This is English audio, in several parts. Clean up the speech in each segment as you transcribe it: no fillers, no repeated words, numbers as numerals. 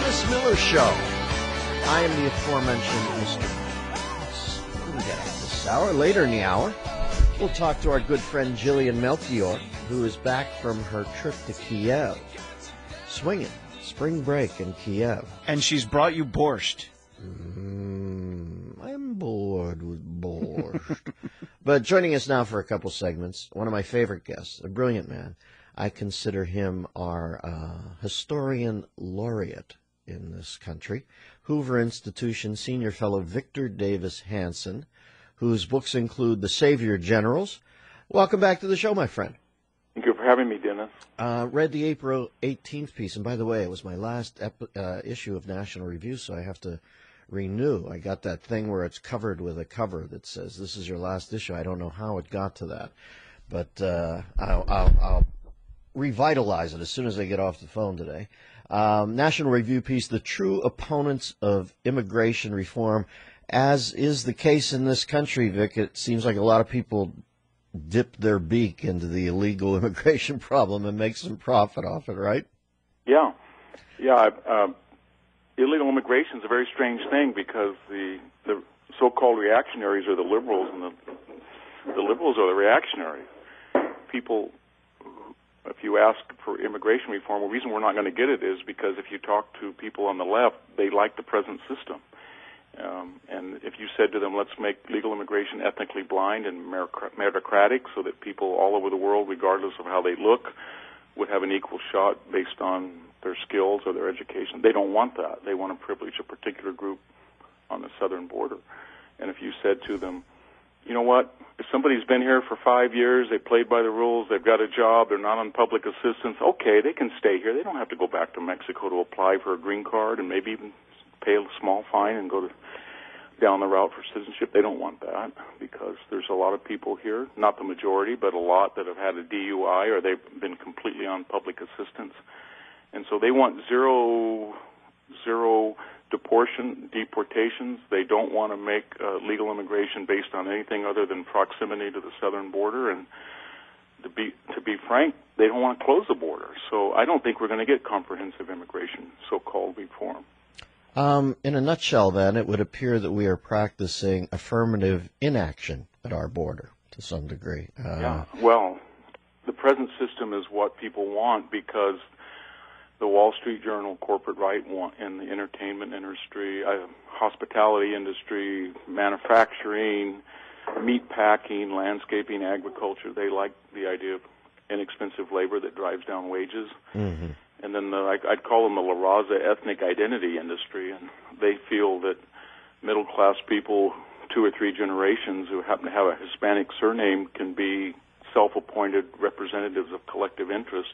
Dennis Miller Show. I am the aforementioned Mr. What do we got this hour? Later in the hour, we'll talk to our good friend Jillian Melchior, who is back from her trip to Kiev. Swinging. Spring break in Kiev. And she's brought you borscht. I'm bored with borscht. But joining us now for a couple segments, one of my favorite guests, a brilliant man. I consider him our historian laureate in this country, Hoover Institution Senior Fellow Victor Davis Hanson, whose books include The Savior Generals. Welcome back to the show, my friend. Thank you for having me, Dennis. Read the April 18th piece, and by the way, it was my last issue of National Review, so I have to renew. I got that thing where it's covered with a cover that says, this is your last issue. I don't know how it got to that, but I'll revitalize it as soon as I get off the phone today. National Review piece, The True Opponents of Immigration Reform. As is the case in this country, Vic, it seems like a lot of people dip their beak into the illegal immigration problem and make some profit off it, right? Yeah. Illegal immigration is a very strange thing because the so-called reactionaries are the liberals, and the liberals are the reactionaries. People, if you ask for immigration reform, the reason we're not going to get it is because if you talk to people on the left, they like the present system. And if you said to them, let's make legal immigration ethnically blind and meritocratic so that people all over the world, regardless of how they look, would have an equal shot based on their skills or their education, they don't want that. They want to privilege a particular group on the southern border. And if you said to them, you know what, if somebody's been here for 5 years, they played by the rules, they've got a job, they're not on public assistance, okay, they can stay here. They don't have to go back to Mexico to apply for a green card and maybe even pay a small fine and go down the route for citizenship. They don't want that because there's a lot of people here, not the majority, but a lot that have had a DUI or they've been completely on public assistance. And so they want zero deportations. They don't want to make legal immigration based on anything other than proximity to the southern border. And to be frank, they don't want to close the border. So I don't think we're going to get comprehensive immigration, so-called reform. In a nutshell, then, it would appear that we are practicing affirmative inaction at our border to some degree. Yeah, well, the present system is what people want because the Wall Street Journal, corporate right, and the entertainment industry, hospitality industry, manufacturing, meat packing, landscaping, agriculture, they like the idea of inexpensive labor that drives down wages. Mm-hmm. And then I'd call them the La Raza ethnic identity industry, and they feel that middle-class people, 2 or 3 generations who happen to have a Hispanic surname can be self-appointed representatives of collective interest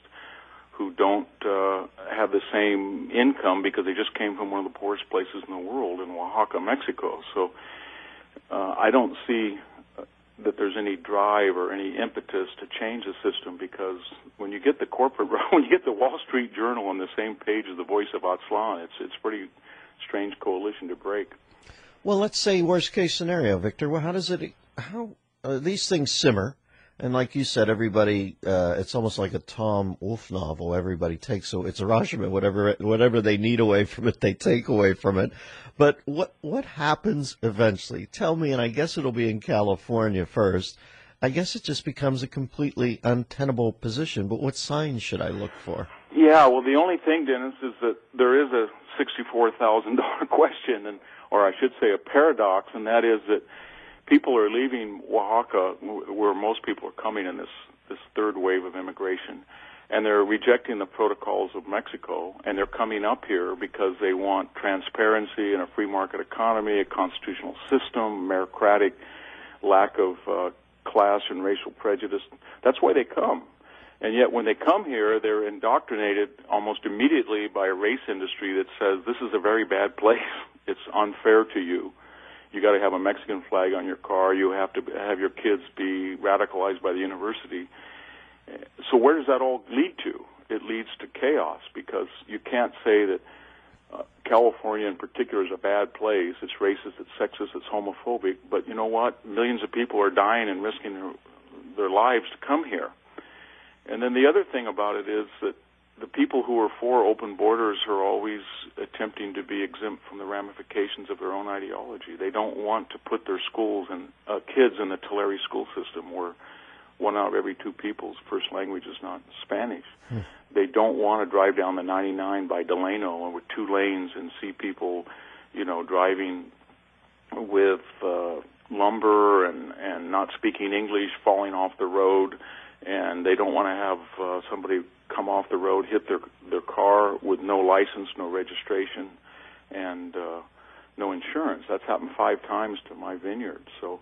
who don't have the same income because they just came from one of the poorest places in the world, in Oaxaca, Mexico. So I don't see that there's any drive or any impetus to change the system because when you get the when you get the Wall Street Journal on the same page as the Voice of Aztlan, it's pretty strange coalition to break. Well, let's say worst case scenario, Victor. Well, how these things simmer? And like you said, everybody, it's almost like a Tom Wolfe novel. Everybody takes, so it's a Rashomon, whatever they need away from it, they take away from it. But what happens eventually? Tell me, and I guess it'll be in California first. I guess it just becomes a completely untenable position. But what signs should I look for? Yeah, well, the only thing, Dennis, is that there is a $64,000 question, or I should say a paradox, and that is that people are leaving Oaxaca, where most people are coming in this third wave of immigration, and they're rejecting the protocols of Mexico, and they're coming up here because they want transparency and a free market economy, a constitutional system, meritocratic, lack of class and racial prejudice. That's why they come. And yet when they come here, they're indoctrinated almost immediately by a race industry that says, this is a very bad place. It's unfair to you. You got to have a Mexican flag on your car. You have to have your kids be radicalized by the university. So where does that all lead to? It leads to chaos because you can't say that California in particular is a bad place. It's racist, it's sexist, it's homophobic. But you know what? Millions of people are dying and risking their lives to come here. And then the other thing about it is that the people who are for open borders are always attempting to be exempt from the ramifications of their own ideology. They don't want to put their schools and kids in the Tulare school system where one out of every two people's first language is not Spanish. They don't want to drive down the 99 by Delano with 2 lanes and see people, driving with lumber and not speaking English, falling off the road. And they don't want to have somebody come off the road, hit their car with no license, no registration, and no insurance. That's happened 5 times to my vineyard. So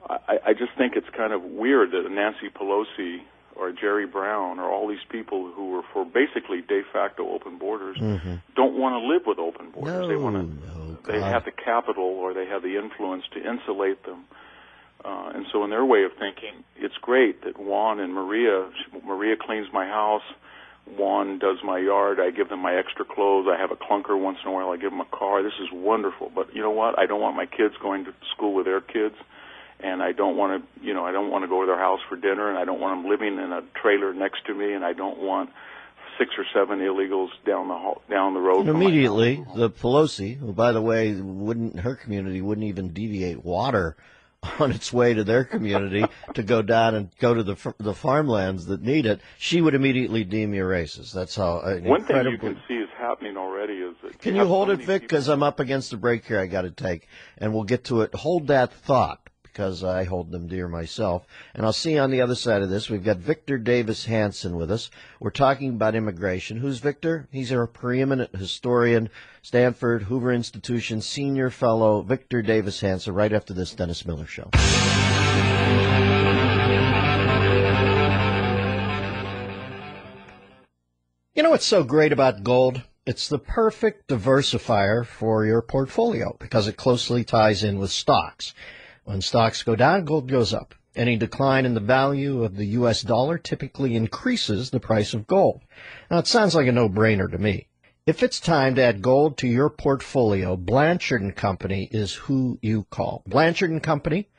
I just think it's kind of weird that Nancy Pelosi or Jerry Brown or all these people who are for basically de facto open borders don't want to live with open borders. They have the capital or they have the influence to insulate them. And so in their way of thinking, it's great that Juan and Maria cleans my house, Juan does my yard, I give them my extra clothes, I have a clunker once in a while, I give them a car. This is wonderful. But you know what? I don't want my kids going to school with their kids, and I don't want to, I don't want to go to their house for dinner, and I don't want them living in a trailer next to me, and I don't want 6 or 7 illegals down the road. And immediately, the Pelosi, who, by the way, her community wouldn't even deviate water on its way to their community to go down and go to the farmlands that need it, she would immediately deem you racist. That's how one thing you can see is happening already is that... Can you hold it, Vic? Because I'm up against the break here I got to take, and we'll get to it. Hold that thought, because I hold them dear myself. And I'll see on the other side of this, we've got Victor Davis Hanson with us. We're talking about immigration. Who's Victor? He's a preeminent historian, Stanford, Hoover Institution, senior fellow, Victor Davis Hanson, right after this Dennis Miller Show. You know what's so great about gold? It's the perfect diversifier for your portfolio because it closely ties in with stocks. When stocks go down, gold goes up. Any decline in the value of the U.S. dollar typically increases the price of gold. Now, it sounds like a no-brainer to me. If it's time to add gold to your portfolio, Blanchard & Company is who you call. Blanchard & Company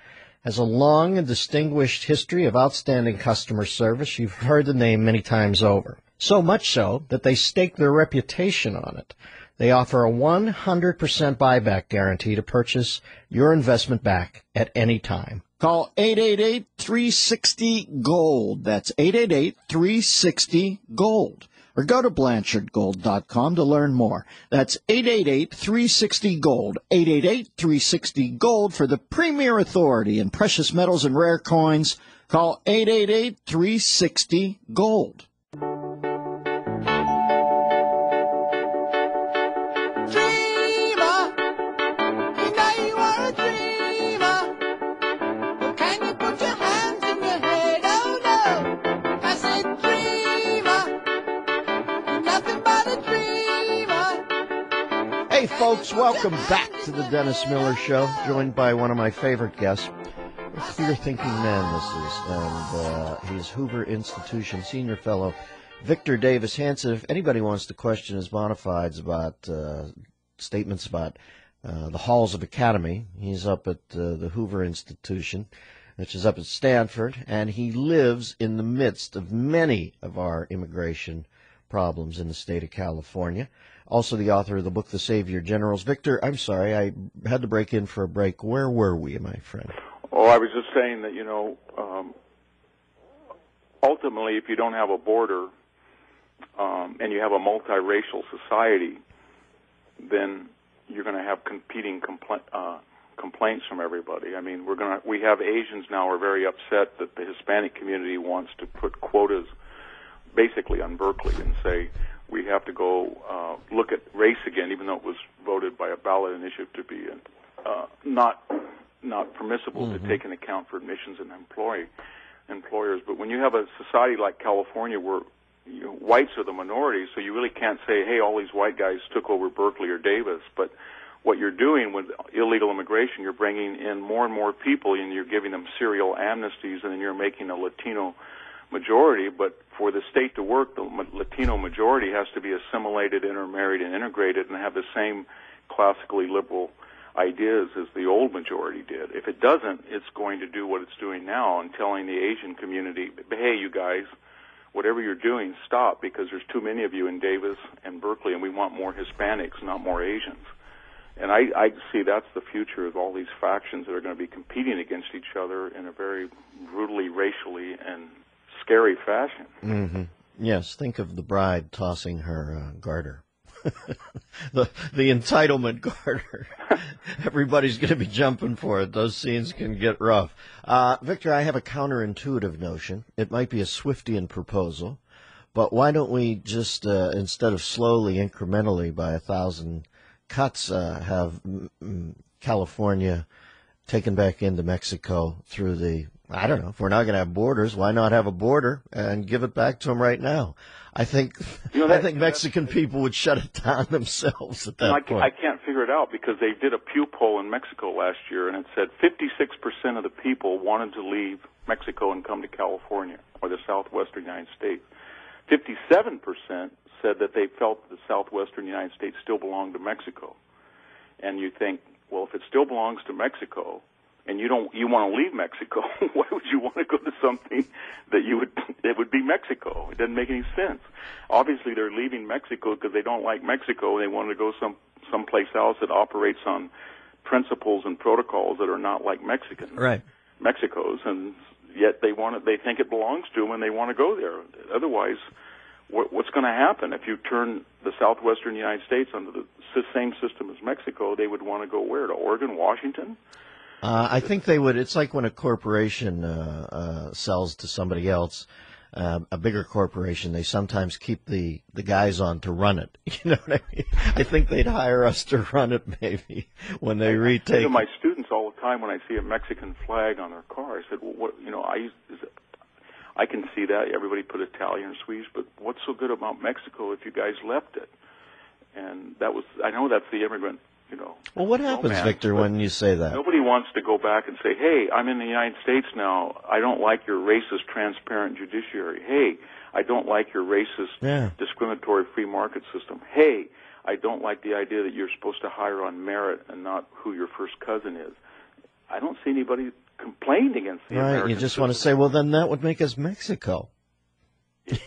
has a long and distinguished history of outstanding customer service. You've heard the name many times over. So much so that they stake their reputation on it. They offer a 100% buyback guarantee to purchase your investment back at any time. Call 888-360-GOLD. That's 888-360-GOLD. Or go to BlanchardGold.com to learn more. That's 888-360-GOLD. 888-360-GOLD for the premier authority in precious metals and rare coins. Call 888-360-GOLD. Hey, folks, welcome back to the Dennis Miller Show, joined by one of my favorite guests. A clear-thinking man this is, and he's Hoover Institution Senior Fellow Victor Davis Hanson. If anybody wants to question his bona fides about statements about the halls of academy, he's up at the Hoover Institution, which is up at Stanford, and he lives in the midst of many of our immigration problems in the state of California. Also the author of the book, The Savior Generals. Victor, I'm sorry, I had to break in for a break. Where were we, my friend? Oh, I was just saying that, ultimately, if you don't have a border and you have a multiracial society, then you're going to have competing complaints from everybody. I mean, we have Asians now are very upset that the Hispanic community wants to put quotas basically on Berkeley and say we have to go look at race again, even though it was voted by a ballot initiative to be not permissible to take into account for admissions and employers. But when you have a society like California where whites are the minority, so you really can't say, hey, all these white guys took over Berkeley or Davis. But what you're doing with illegal immigration, you're bringing in more and more people, and you're giving them serial amnesties, and then you're making a Latino majority. But for the state to work, the Latino majority has to be assimilated, intermarried, and integrated and have the same classically liberal ideas as the old majority did. If it doesn't, it's going to do what it's doing now and telling the Asian community, hey, you guys, whatever you're doing, stop, because there's too many of you in Davis and Berkeley, and we want more Hispanics, not more Asians. And I see that's the future of all these factions that are going to be competing against each other in a very brutally, racially, and scary fashion. Mm-hmm. Yes, think of the bride tossing her garter. the entitlement garter. Everybody's going to be jumping for it. Those scenes can get rough. Victor, I have a counterintuitive notion. It might be a Swiftian proposal, but why don't we just, instead of slowly, incrementally, by 1,000 cuts, have California taken back into Mexico through the, I don't know, if we're not going to have borders, why not have a border and give it back to them right now? I think Mexican people would shut it down themselves at that point. I can't figure it out because they did a Pew poll in Mexico last year, and it said 56% of the people wanted to leave Mexico and come to California or the southwestern United States. 57% said that they felt the southwestern United States still belonged to Mexico. And you think, well, if it still belongs to Mexico, and you want to leave Mexico, why would you want to go to something that would be Mexico? It doesn't make any sense. Obviously, they're leaving Mexico because they don't like Mexico. They want to go someplace else that operates on principles and protocols that are not like Mexico's, and yet they think it belongs to them, and they want to go there. Otherwise, what's going to happen if you turn the southwestern United States under the same system as Mexico? They would want to go where? To Oregon, Washington? I think they would. It's like when a corporation sells to somebody else, a bigger corporation. They sometimes keep the guys on to run it. You know what I mean? I think they'd hire us to run it maybe when they retake. I say to my students all the time when I see a Mexican flag on their car, I said, "Well, what? You know, I can see that everybody put Italian or Swedish, but what's so good about Mexico if you guys left it?" And I know that's the immigrant. Well, what happens, romance, Victor, when you say that? Nobody wants to go back and say, hey, I'm in the United States now. I don't like your racist, transparent judiciary. Hey, I don't like your racist, discriminatory free market system. Hey, I don't like the idea that you're supposed to hire on merit and not who your first cousin is. I don't see anybody complaining against the American you just system. want to say, well, then that would make us Mexico,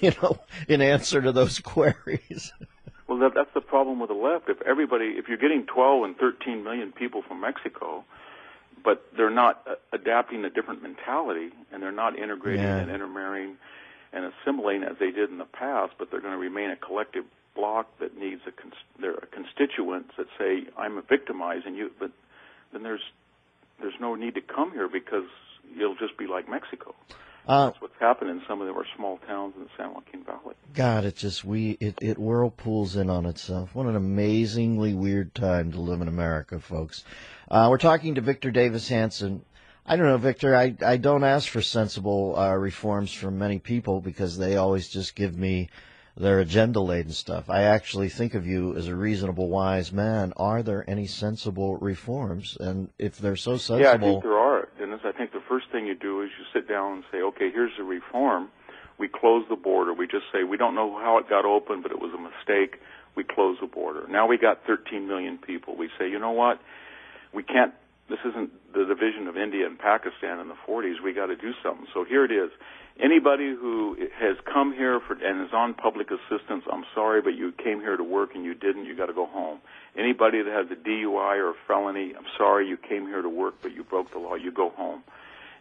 in answer to those queries. Well, that's the problem with the left. If you're getting 12 and 13 million people from Mexico, but they're not adapting a different mentality, and they're not integrating and intermarrying and assimilating as they did in the past, but they're going to remain a collective bloc that needs their constituents that say, I'm victimizing you, but then there's no need to come here because you'll just be like Mexico. That's what's happened in some of our small towns in the San Joaquin Valley. God, it whirlpools in on itself. What an amazingly weird time to live in America, folks. We're talking to Victor Davis Hanson. I don't know, Victor, I don't ask for sensible reforms from many people because they always just give me their agenda-laden stuff. I actually think of you as a reasonable, wise man. Are there any sensible reforms? And if they're so sensible... Yeah, I think there are, Dennis. I think the first thing you do is you sit down and say, okay, here's the reform. We close the border. We just say, we don't know how it got open, but it was a mistake. We close the border. Now we got 13 million people. We say, you know what? We can't... This isn't the division of India and Pakistan in the 40s. We got to do something. So here it is. Anybody who has come here and is on public assistance, I'm sorry, but you came here to work and you didn't, you got to go home. Anybody that has a DUI or a felony, I'm sorry, you came here to work, but you broke the law, you go home.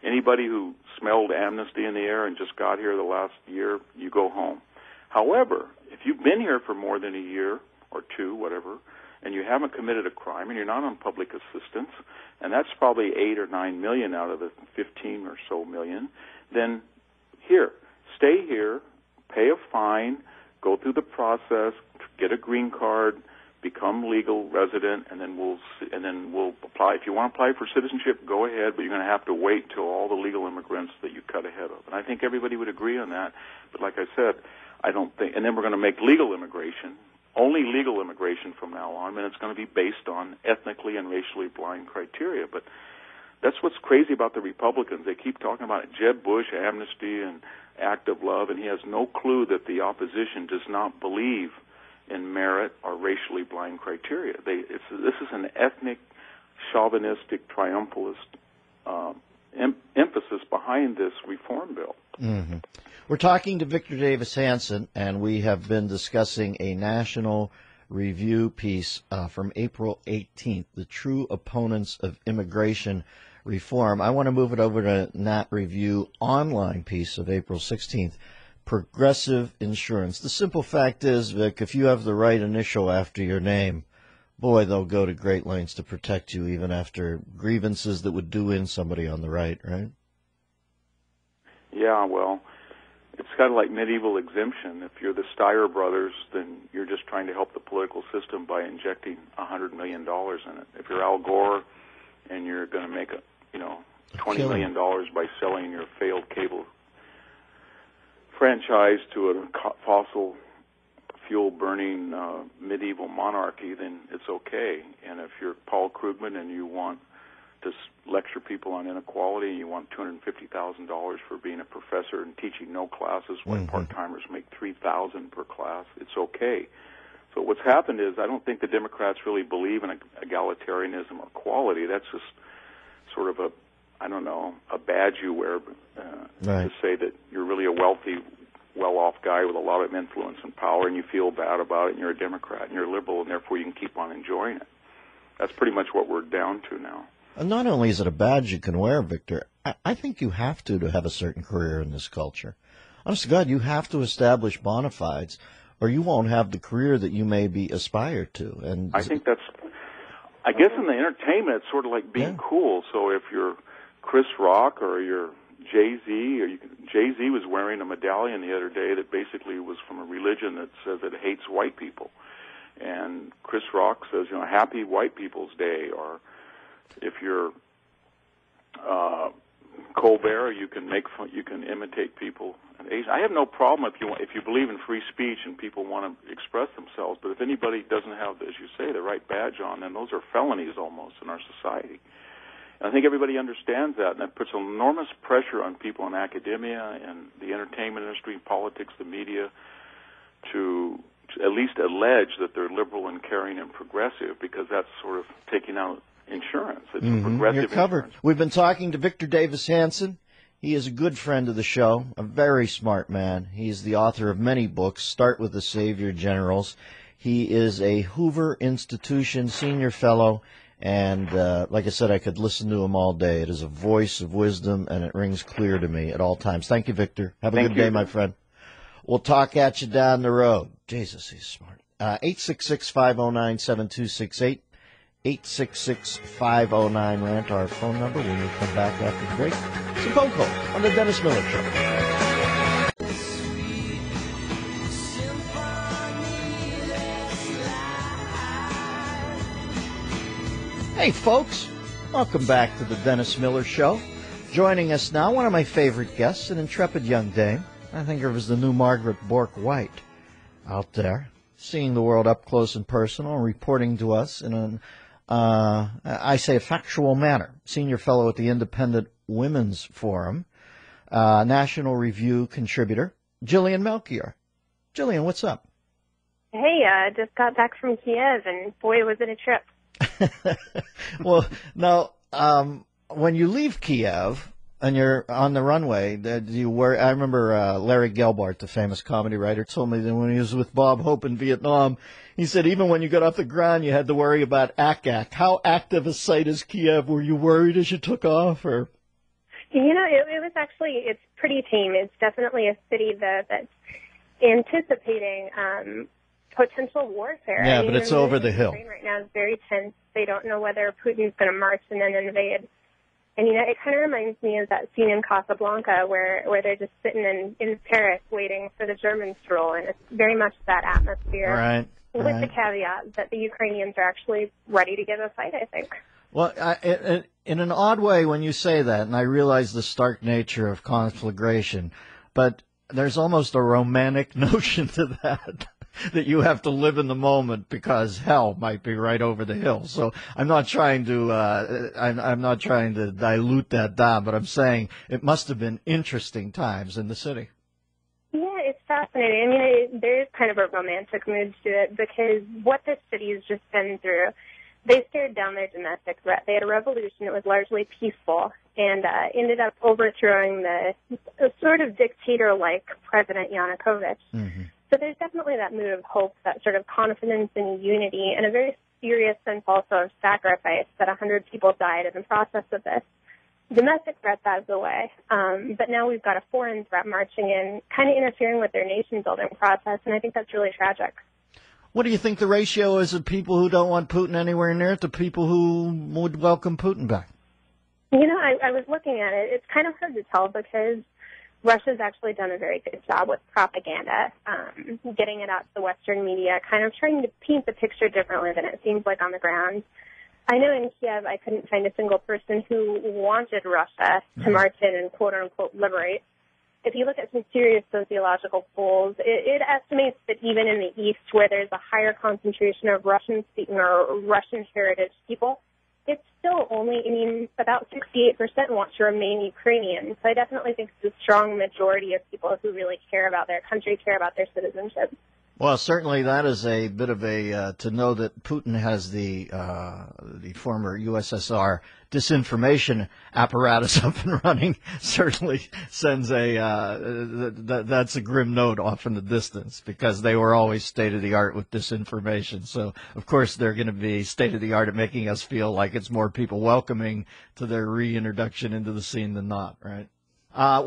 Anybody who smelled amnesty in the air and just got here the last year, you go home. However, if you've been here for more than a year or two, whatever, and you haven't committed a crime and you're not on public assistance, and that's probably 8 or 9 million out of the 15 or so million, then here, stay here, pay a fine, go through the process, get a green card, become legal resident, and then we'll apply. If you want to apply for citizenship, go ahead, but you're going to have to wait till all the legal immigrants that you cut ahead of. And I think everybody would agree on that. But like I said, I don't think. And then we're going to make legal immigration, only legal immigration from now on, and it's going to be based on ethnically and racially blind criteria. But that's what's crazy about the Republicans. They keep talking about it. Jeb Bush, amnesty, and act of love, and he has no clue that the opposition does not believe in merit or racially blind criteria. This is an ethnic, chauvinistic, triumphalist emphasis behind this reform bill. Mm-hmm. We're talking to Victor Davis Hanson, and we have been discussing a National Review piece from April 18th, The True Opponents of Immigration Reform. I want to move it over to Nat Review online piece of April 16th, Progressive Insurance. The simple fact is, Vic, if you have the right initial after your name, boy, they'll go to great lengths to protect you even after grievances that would do in somebody on the right, right? Yeah, well, it's kind of like medieval exemption. If you're the Steyer brothers, then you're just trying to help the political system by injecting $100 million in it. If you're Al Gore and you're going to make $20 million by selling your failed cable franchise to a fossil fuel burning medieval monarchy, then it's okay. And if you're Paul Krugman and you want to lecture people on inequality, and you want $250,000 for being a professor and teaching no classes when part-timers make $3,000 per class, it's okay. So what's happened is I don't think the Democrats really believe in egalitarianism or equality. That's just sort of a badge you wear to say that you're really a wealthy, well-off guy with a lot of influence and power, and you feel bad about it, and you're a Democrat, and you're a liberal, and therefore you can keep on enjoying it. That's pretty much what we're down to now. Not only is it a badge you can wear, Victor, I think you have to have a certain career in this culture. Honest to God, you have to establish bona fides, or you won't have the career that you maybe aspire to. And I think I guess in the entertainment, it's sort of like being cool. So if you're Chris Rock or you're Jay-Z, Jay-Z was wearing a medallion the other day that basically was from a religion that says it hates white people. And Chris Rock says, Happy White People's Day, or if you're Colbert, you can imitate people. I have no problem if you believe in free speech and people want to express themselves. But if anybody doesn't have, as you say, the right badge on, then those are felonies almost in our society. And I think everybody understands that, and that puts enormous pressure on people in academia and the entertainment industry, politics, the media, to at least allege that they're liberal and caring and progressive, because that's sort of taking out insurance. It's progressive. You're covered. Insurance. We've been talking to Victor Davis Hanson. He is a good friend of the show, a very smart man. He's the author of many books, Start with the Savior Generals. He is a Hoover Institution senior fellow, and like I said, I could listen to him all day. It is a voice of wisdom, and it rings clear to me at all times. Thank you, Victor. Have a good day, my friend. We'll talk at you down the road. Jesus, he's smart. 866-509-7268. 866-509-RANT, our phone number. When we come back after the break, some phone calls on the Dennis Miller Show. Hey, folks. Welcome back to the Dennis Miller Show. Joining us now, one of my favorite guests, an intrepid young dame. I think of her as the new Margaret Bourke-White out there, seeing the world up close and personal, and reporting to us in an a factual manner. Senior fellow at the Independent Women's Forum, National Review contributor, Jillian Melchior. Jillian, what's up? Hey, I just got back from Kiev, and boy, was it a trip. Well, now, when you leave Kiev and you're on the runway, I remember Larry Gelbart, the famous comedy writer, told me that when he was with Bob Hope in Vietnam, he said even when you got off the ground, you had to worry about Ak-Ak. How active a site is Kiev? Were you worried as you took off? Or? It was actually, it's pretty tame. It's definitely a city that's anticipating potential warfare. Yeah, but it's over the hill. Right now is very tense. They don't know whether Putin's going to march and then invade. And, it kind of reminds me of that scene in Casablanca where they're just sitting in Paris waiting for the Germans to roll, and it's very much that atmosphere. Right. With the caveat that the Ukrainians are actually ready to give a fight, I think. Well, in an odd way when you say that, and I realize the stark nature of conflagration, but there's almost a romantic notion to that you have to live in the moment because hell might be right over the hill. So I'm not trying to I'm not trying to dilute that down, but I'm saying it must have been interesting times in the city. Yeah, it's fascinating. I mean, there is kind of a romantic mood to it because what this city has just been through, they stared down their domestic threat. They had a revolution. It was largely peaceful. and ended up overthrowing the sort of dictator-like President Yanukovych. Mm-hmm. So there's definitely that mood of hope, that sort of confidence and unity, and a very serious sense also of sacrifice that 100 people died in the process of this. Domestic threats out of the way, but now we've got a foreign threat marching in, kind of interfering with their nation-building process, and I think that's really tragic. What do you think the ratio is of people who don't want Putin anywhere near it to people who would welcome Putin back? You know, I was looking at it. It's kind of hard to tell because Russia's actually done a very good job with propaganda, getting it out to the Western media, kind of trying to paint the picture differently than it seems like on the ground. I know in Kiev I couldn't find a single person who wanted Russia to march in and quote-unquote liberate. If you look at some serious sociological polls, it estimates that even in the East, where there's a higher concentration of Russian-speaking or Russian heritage people, it's still only, about 68% want to remain Ukrainian. So I definitely think it's a strong majority of people who really care about their country, care about their citizenship. Well, certainly that is a bit of a to know that Putin has the former USSR disinformation apparatus up and running certainly sends that's a grim note off in the distance, because they were always state of the art with disinformation. So of course they're going to be state of the art at making us feel like it's more people welcoming to their reintroduction into the scene than not, right?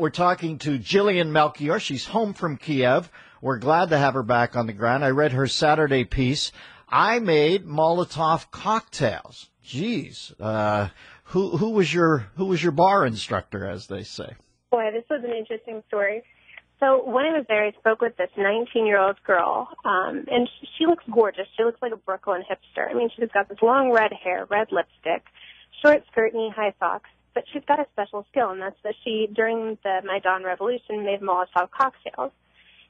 We're talking to Jillian Melchior. She's home from Kiev. We're glad to have her back on the ground. I read her Saturday piece. I made Molotov cocktails. Geez, who was your bar instructor, as they say? Boy, this was an interesting story. So when I was there, I spoke with this 19-year-old girl, and she looks gorgeous. She looks like a Brooklyn hipster. I mean, she's got this long red hair, red lipstick, short skirt, knee-high socks. But she's got a special skill, and that's that she, during the Maidan Revolution, made Molotov cocktails.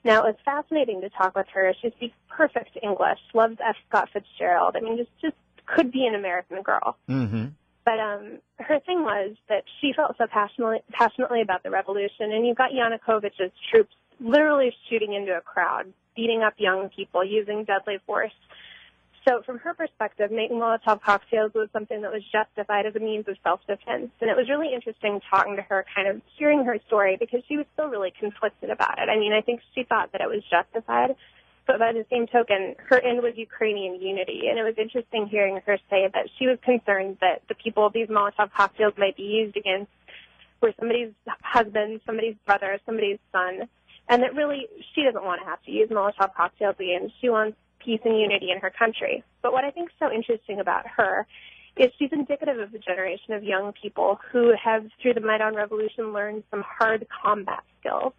Now, it was fascinating to talk with her. She speaks perfect English, loves F. Scott Fitzgerald. I mean, just could be an American girl. Mm-hmm. But her thing was that she felt so passionately about the revolution, and you've got Yanukovych's troops literally shooting into a crowd, beating up young people, using deadly force. So from her perspective, making Molotov cocktails was something that was justified as a means of self-defense. And it was really interesting talking to her, kind of hearing her story, because she was still really conflicted about it. I mean, I think she thought that it was justified, but by the same token, her end was Ukrainian unity. And it was interesting hearing her say that she was concerned that the people these Molotov cocktails might be used against were somebody's husband, somebody's brother, somebody's son, and that really she doesn't want to have to use Molotov cocktails again. She wants peace and unity in her country. But what I think is so interesting about her is she's indicative of a generation of young people who have, through the Maidan Revolution, learned some hard combat skills.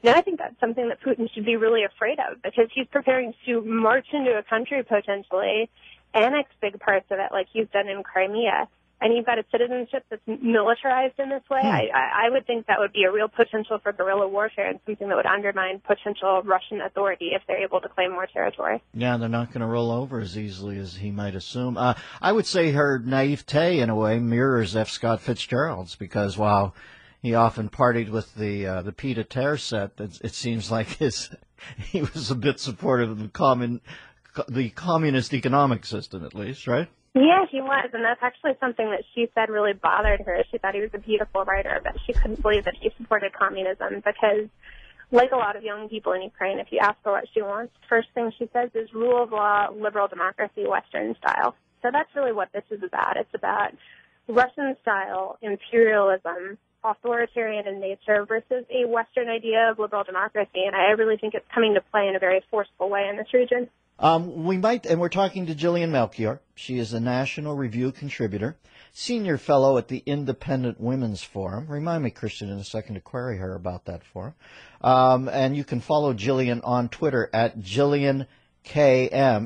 Now, I think that's something that Putin should be really afraid of, because he's preparing to march into a country potentially, annex big parts of it like he's done in Crimea, and you've got a citizenship that's militarized in this way. I would think that would be a real potential for guerrilla warfare and something that would undermine potential Russian authority if they're able to claim more territory. Yeah, they're not going to roll over as easily as he might assume. I would say her naivete, in a way, mirrors F. Scott Fitzgerald's, because while he often partied with the Peter Terre set, it seems like he was a bit supportive of the communist economic system, at least, right? Yeah, he was, and that's actually something that she said really bothered her. She thought he was a beautiful writer, but she couldn't believe that he supported communism because, like a lot of young people in Ukraine, if you ask her what she wants, first thing she says is rule of law, liberal democracy, Western style. So that's really what this is about. It's about Russian-style imperialism, authoritarian in nature, versus a Western idea of liberal democracy, and I really think it's coming to play in a very forceful way in this region. We're talking to Jillian Melchior. She is a National Review contributor, senior fellow at the Independent Women's Forum. Remind me, Christian, in a second to query her about that forum. And you can follow Jillian on Twitter at JillianKM.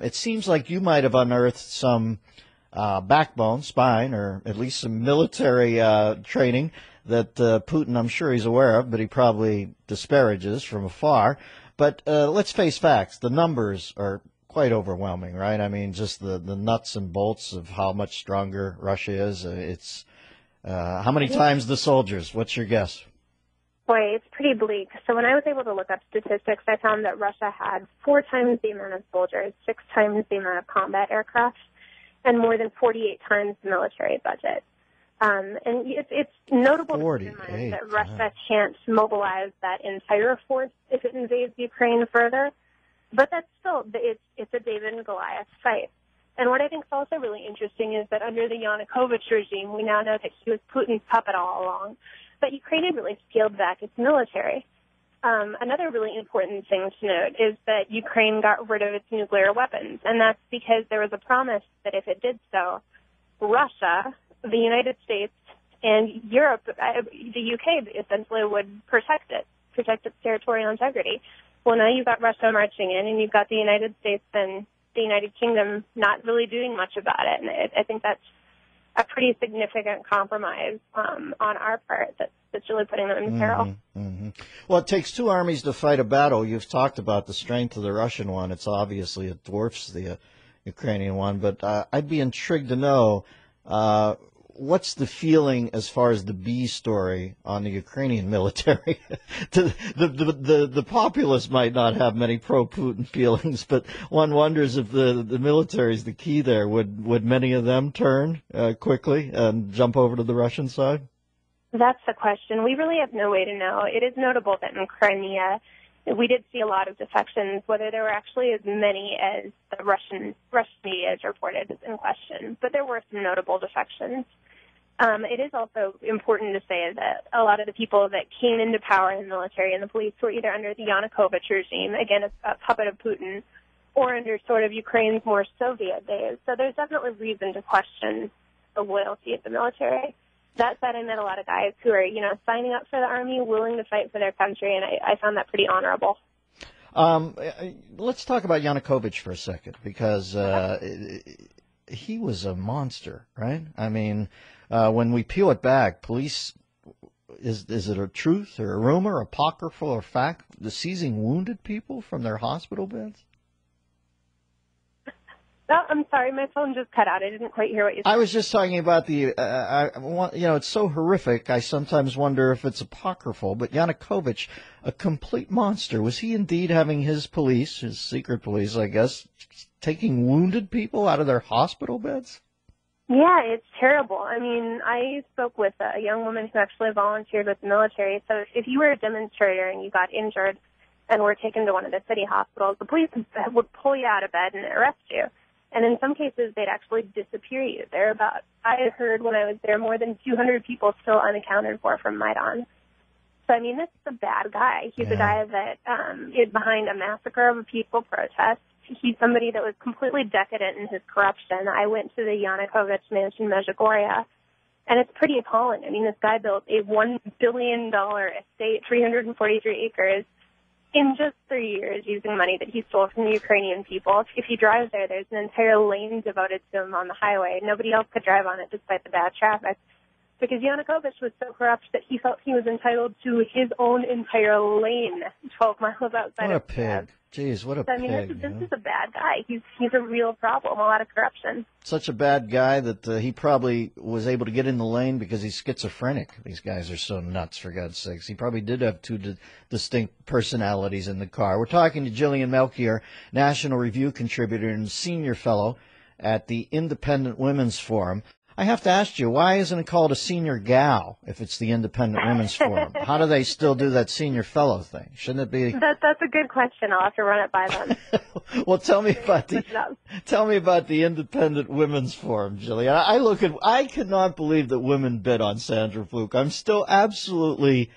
It seems like you might have unearthed some backbone, spine, or at least some military training that Putin, I'm sure he's aware of, but he probably disparages from afar. But let's face facts. The numbers are quite overwhelming, right? I mean, just the nuts and bolts of how much stronger Russia is. It's how many times the soldiers? What's your guess? Boy, it's pretty bleak. So when I was able to look up statistics, I found that Russia had 4 times the amount of soldiers, 6 times the amount of combat aircraft, and more than 48 times the military budget. And it's notable to keep in 48, mind that Russia can't mobilize that entire force if it invades Ukraine further. But that's still, it's a David and Goliath fight. And what I think is also really interesting is that under the Yanukovych regime, we now know that he was Putin's puppet all along. But Ukraine had really scaled back its military. Another really important thing to note is that Ukraine got rid of its nuclear weapons. And that's because there was a promise that if it did so, Russia, the United States, and Europe, the UK essentially would protect its territorial integrity. Well, now you've got Russia marching in, and you've got the United States and the United Kingdom not really doing much about it. And I think that's a pretty significant compromise on our part that's really putting them in peril. Mm-hmm. Well, it takes two armies to fight a battle. You've talked about the strength of the Russian one. It's obviously it dwarfs the Ukrainian one. But I'd be intrigued to know what's the feeling as far as the B story on the Ukrainian military? The populace might not have many pro-Putin feelings, but one wonders if the military is the key there. Would many of them turn quickly and jump over to the Russian side? That's the question. We really have no way to know. It is notable that in Crimea, we did see a lot of defections. Whether there were actually as many as the Russian media has reported is in question, but there were some notable defections. It is also important to say that a lot of the people that came into power in the military and the police were either under the Yanukovych regime, again, a puppet of Putin, or under sort of Ukraine's more Soviet days. So there's definitely reason to question the loyalty of the military. That said, I met a lot of guys who are, signing up for the army, willing to fight for their country, and I found that pretty honorable. Let's talk about Yanukovych for a second, because he was a monster, right? I mean, when we peel it back, police, is it a truth or a rumor, apocryphal or fact, the seizing wounded people from their hospital beds? Oh, I'm sorry, my phone just cut out. I didn't quite hear what you said. I was just talking about it's so horrific, I sometimes wonder if it's apocryphal, but Yanukovych, a complete monster. Was he indeed having his police, his secret police, I guess, taking wounded people out of their hospital beds? Yeah, it's terrible. I mean, I spoke with a young woman who actually volunteered with the military. So if you were a demonstrator and you got injured and were taken to one of the city hospitals, the police would pull you out of bed and arrest you. And in some cases, they'd actually disappear you. I had heard when I was there, more than 200 people still unaccounted for from Maidan. So, I mean, this is a bad guy. He's a guy that is behind a massacre of a peaceful protest. He's somebody that was completely decadent in his corruption. I went to the Yanukovych mansion, Medjugorje, and it's pretty appalling. I mean, this guy built a $1 billion estate, 343 acres, in just 3 years using money that he stole from the Ukrainian people. If you drive there, there's an entire lane devoted to him on the highway. Nobody else could drive on it despite the bad traffic, because Yanukovych was so corrupt that he felt he was entitled to his own entire lane 12 miles outside What a of pig. Jeez, what a pig. I mean, this is a bad guy. He's a real problem, a lot of corruption. Such a bad guy that he probably was able to get in the lane because he's schizophrenic. These guys are so nuts, for God's sakes. He probably did have two distinct personalities in the car. We're talking to Jillian Melchior, National Review contributor and senior fellow at the Independent Women's Forum. I have to ask you, why isn't it called a senior gal if it's the Independent Women's Forum? How do they still do that senior fellow thing? Shouldn't it be? That's a good question. I'll have to run it by them. Well, tell me about the Independent Women's Forum, Jillian. I cannot believe that women bid on Sandra Fluke. I'm still absolutely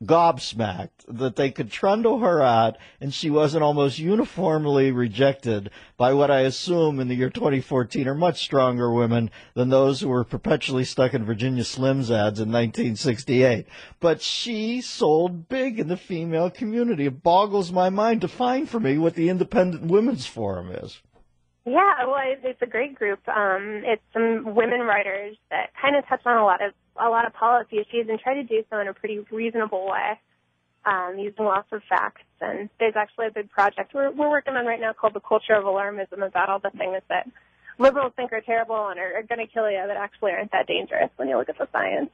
gobsmacked that they could trundle her out and she wasn't almost uniformly rejected by what I assume in the year 2014 are much stronger women than those who were perpetually stuck in Virginia Slims ads in 1968. But she sold big in the female community. It boggles my mind to find for me what the Independent Women's Forum is. Yeah, well, it's a great group. It's some women writers that kind of touch on a lot of policy issues and try to do so in a pretty reasonable way, using lots of facts. And there's actually a big project we're working on right now called The Culture of Alarmism, about all the things that liberals think are terrible and are going to kill you that actually aren't that dangerous when you look at the science.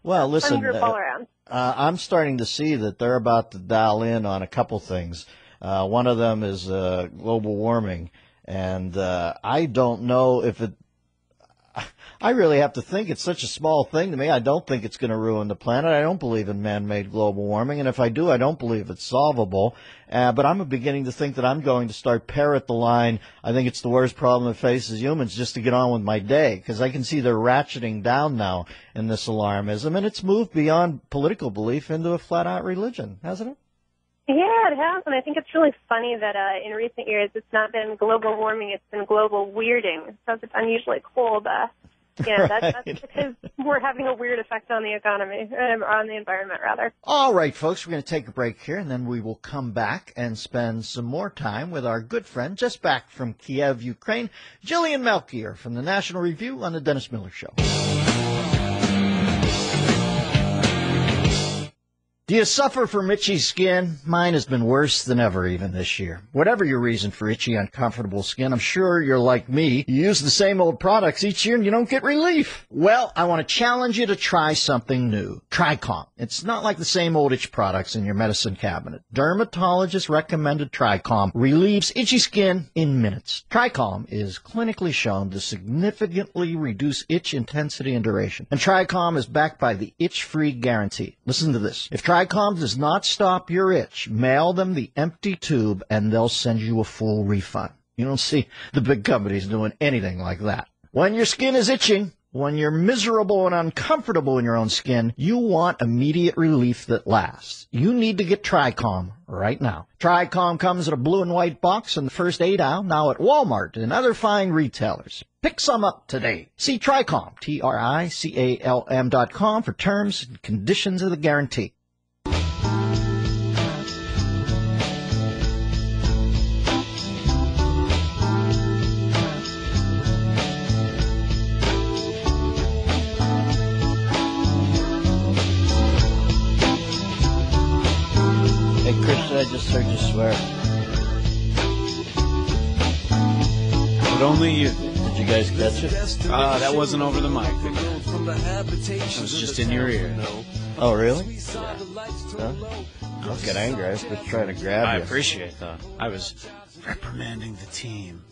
Well, listen, all around. I'm starting to see that they're about to dial in on a couple things. One of them is global warming. And I don't know if I really have to think it's such a small thing to me. I don't think it's going to ruin the planet. I don't believe in man-made global warming, and if I do, I don't believe it's solvable. But I'm beginning to think that I'm going to start parrot the line, I think it's the worst problem that faces humans, just to get on with my day, because I can see they're ratcheting down now in this alarmism, and it's moved beyond political belief into a flat-out religion, hasn't it? Yeah, it has, and I think it's really funny that in recent years it's not been global warming, it's been global weirding. So if it's unusually cold, yeah, Right. that's because we're having a weird effect on the economy, on the environment, rather. All right, folks, we're going to take a break here, and then we will come back and spend some more time with our good friend, just back from Kiev, Ukraine, Jillian Melchior from the National Review on The Dennis Miller Show. Do you suffer from itchy skin? Mine has been worse than ever even this year. Whatever your reason for itchy, uncomfortable skin, I'm sure you're like me. You use the same old products each year and you don't get relief. Well, I want to challenge you to try something new. Tricom. It's not like the same old itch products in your medicine cabinet. Dermatologist recommended Tricom relieves itchy skin in minutes. Tricom is clinically shown to significantly reduce itch intensity and duration. And Tricom is backed by the itch-free guarantee. Listen to this. If Tricom does not stop your itch, mail them the empty tube and they'll send you a full refund. You don't see the big companies doing anything like that. When your skin is itching, when you're miserable and uncomfortable in your own skin, you want immediate relief that lasts. You need to get Tricom right now. Tricom comes in a blue and white box in the first 8 aisle, now at Walmart and other fine retailers. Pick some up today. See Tricom, TRICALM.com for terms and conditions of the guarantee. Hey, Christian, I just heard you swear. But only you. Did you guys catch it? That wasn't over the mic. It was just in your ear. Oh, really? Huh? Don't get angry. I was just trying to grab I you. appreciate that. I was reprimanding the team.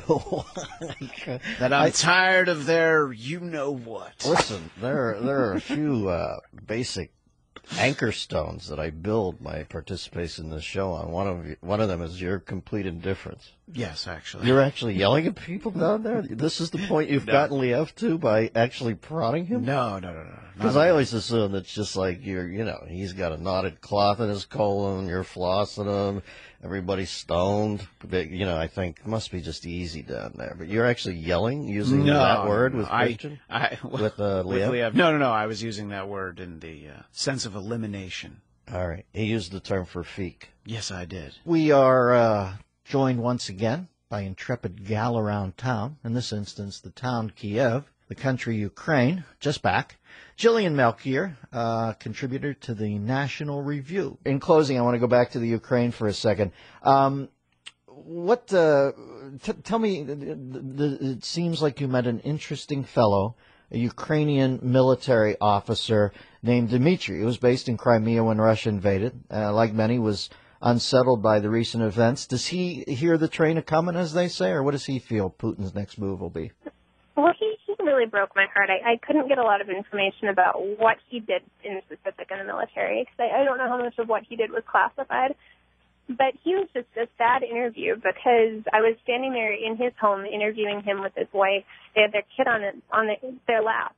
That That I'm tired of their you-know-what. Listen, there are a few basic anchor stones that I build my participation in this show on. One of them is your complete indifference. Yes, actually. You're actually yelling at people down there? This is the point you've gotten Liev to by actually prodding him? No. Because I always assume it's just like he's got a knotted cloth in his colon, you're flossing him, everybody's stoned. I think it must be just easy down there. But you're actually yelling using that word with Christian? With Liev? With Liev. No. I was using that word in the sense of elimination. All right. He used the term for feek. Yes, I did. We are joined once again by intrepid gal around town, in this instance the town Kiev, the country Ukraine, just back, Jillian Melchior, contributor to the National Review. In closing, I want to go back to the Ukraine for a second. Tell me, it seems like you met an interesting fellow, a Ukrainian military officer named Dmitry. He was based in Crimea when Russia invaded. Like many, was unsettled by the recent events. Does he hear the train a-coming, as they say, or what does he feel Putin's next move will be? Well, he really broke my heart. I couldn't get a lot of information about what he did in specific in the military, because I don't know how much of what he did was classified. But he was just a sad interview, because I was standing there in his home interviewing him with his wife. They had their kid on their lap,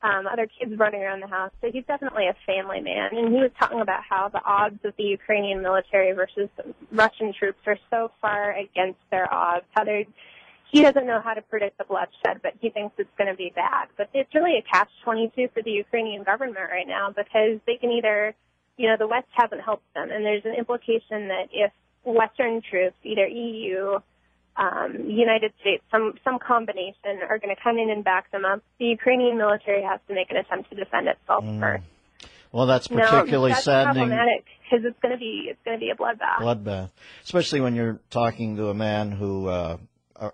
other kids running around the house. So he's definitely a family man. And he was talking about how the odds of the Ukrainian military versus Russian troops are so far against their odds, he doesn't know how to predict the bloodshed, but he thinks it's going to be bad. But it's really a catch-22 for the Ukrainian government right now, because they can either, the West hasn't helped them, and there's an implication that if Western troops, either EU, United States, some combination, are going to come in and back them up, the Ukrainian military has to make an attempt to defend itself first. Well, that's particularly that's saddening. Problematic, because it's going to be a bloodbath. Especially when you're talking to a man who,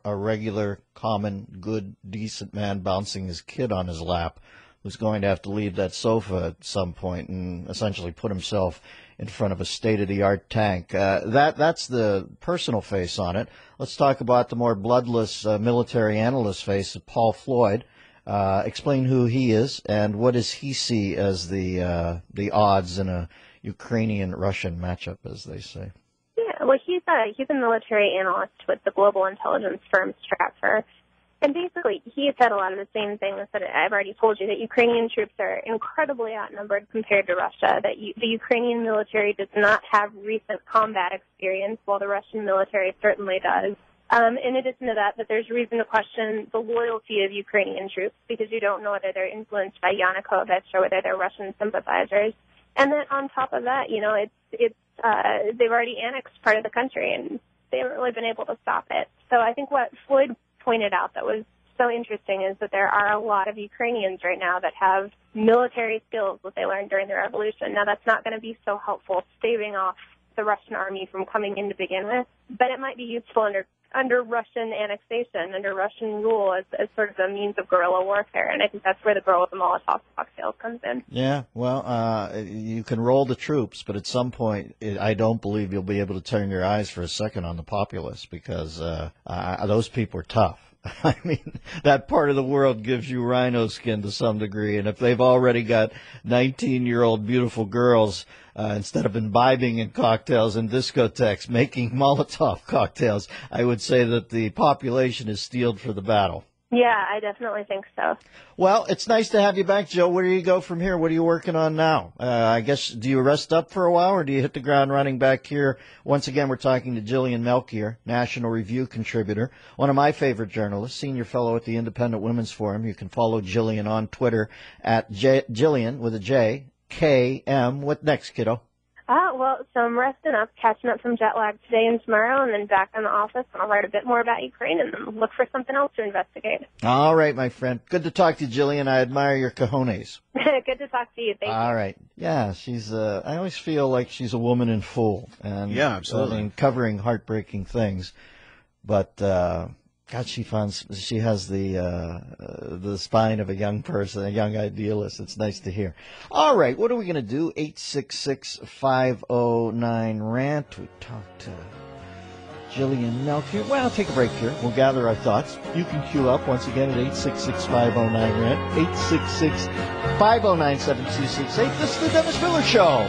a regular, common, good, decent man bouncing his kid on his lap, who's going to have to leave that sofa at some point and essentially put himself in front of a state-of-the-art tank. That's the personal face on it. Let's talk about the more bloodless military analyst face of Paul Floyd. Explain who he is and what does he see as the odds in a Ukrainian-Russian matchup, as they say. Yeah, well, he's a military analyst with the global intelligence firm Stratfor. And basically, he said a lot of the same things that I've already told you, that Ukrainian troops are incredibly outnumbered compared to Russia, that the Ukrainian military does not have recent combat experience, while the Russian military certainly does. In addition to that there's reason to question the loyalty of Ukrainian troops, because you don't know whether they're influenced by Yanukovych or whether they're Russian sympathizers. And then on top of that, they've already annexed part of the country, and they haven't really been able to stop it. So I think what Floyd pointed out that was so interesting is that there are a lot of Ukrainians right now that have military skills that they learned during the revolution. Now, that's not going to be so helpful staving off the Russian army from coming in to begin with, but it might be useful under Russian annexation, under Russian rule, as sort of a means of guerrilla warfare. And I think that's where the girl with the Molotov cocktails comes in. Yeah, well, you can roll the troops, but at some point, I don't believe you'll be able to turn your eyes for a second on the populace, because those people are tough. I mean, that part of the world gives you rhino skin to some degree, and if they've already got 19-year-old beautiful girls, instead of imbibing in cocktails and discotheques, making Molotov cocktails, I would say that the population is steeled for the battle. Yeah, I definitely think so. Well, it's nice to have you back, Joe. Where do you go from here? What are you working on now? I guess, do you rest up for a while, or do you hit the ground running back here? Once again, we're talking to Jillian Melchior, National Review contributor, one of my favorite journalists, senior fellow at the Independent Women's Forum. You can follow Jillian on Twitter at Jillian with a J, KM. What next, kiddo? Well, so I'm resting up, catching up from jet lag today and tomorrow, and then back in the office, and I'll write a bit more about Ukraine and then look for something else to investigate. All right, my friend. Good to talk to you, Jillian. I admire your cojones. Good to talk to you. Thank you. All right. Yeah, she's. I always feel like she's a woman in full. And, yeah, absolutely. I mean, covering heartbreaking things. But, God, she has the spine of a young person, a young idealist. It's nice to hear. All right, what are we going to do? 866-509-RANT. We talked to Jillian Melchior. Well, I'll take a break here. We'll gather our thoughts. You can queue up once again at 866-509-RANT, 866-509-7268. This is the Dennis Miller Show.